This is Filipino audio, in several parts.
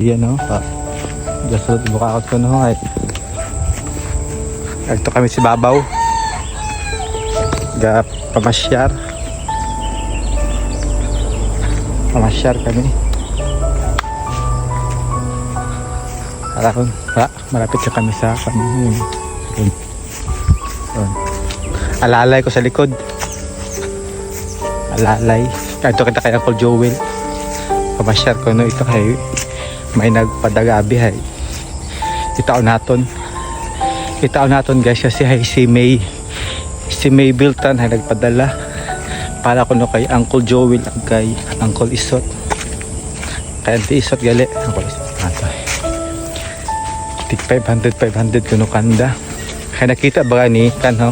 Yan o, gasulot bukakot ko no ay. Ito kami si Babaw. Pamasyar. Pamasyar kami. Malapit na kami sa kami. Alalay ko sa likod. Alalay. Ito kita kay Uncle Joel. Pamasyar ko no ito kay may nagpadagabi hay. Itaon naton guys kasi hay si May Biltan hay nagpadala para ko no kay Uncle Joel ag kay Uncle Isot. Kay Auntie Isot gali Uncle Isot. Tik 500 kuno kanda. Kaya nakita ba ni kanho?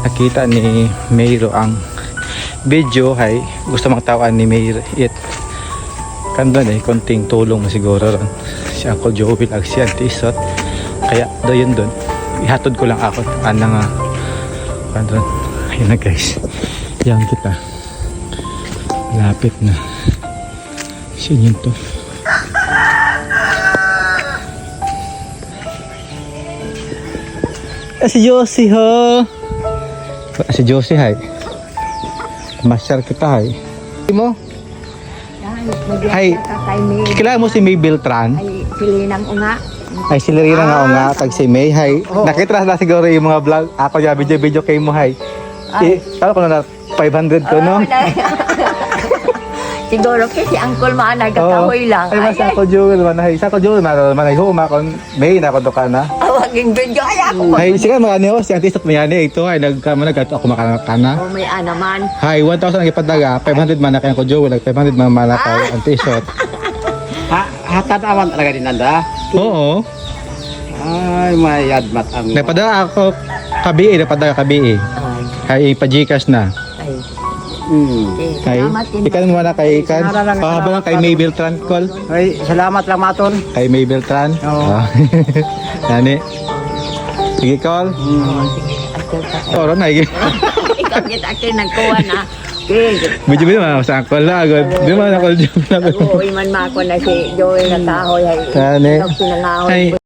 Nakita ni Mayro ang video hay gusto mang tawaan ni Mayro it. Kanda na konting tulong mo siguro ron. Si Uncle Joel ag si Auntie Isot. Kaya doon ihatod ko lang ako ana nga kanda. Ayun na guys. Yan kita. Lapit na. Sino to? Si Josie ho. Si Josie hay. Masyar kita hay. Mo? Hay. Kilala mo si May Beltran? Ay, silinang unga. Ay sila rin nga nga tag si May hay. Nakita na siguro yung mga vlog. Ako ya video kay mo hay. Kala ko na 500 ko no. Siguro kasi Uncle man nagkakahoy lang. Ay mas Uncle Joel manahay. Sa Uncle Joel manahay ho makon May na ko to kana. Awaging video ay ako. Hay sige mga niyo si Auntie Isot mayani ito ay nagkato ako makakana. Oh, may anaman. Hay 1,000 ang ipadaga 500 man na kay Uncle Joel 500 man na kay Auntie Isot. Hatad awan talaga din nanda. Oo. Ay, mayad matang. Napadala ako napadala kabi. Hay pa-Gcash na. Ay. Kay ikan mo na kay ikan. Pahaba lang kay May Beltran call. Ay, salamat lang maton. Kay May Beltran. Oo. Yani. Sige call. Oro na igi. Ikaw kita nagkuha na. Medyo sa call la agad. Di man call job na. Uy man mako na si Joey na kahoy ay. Yani. Sinangahoy.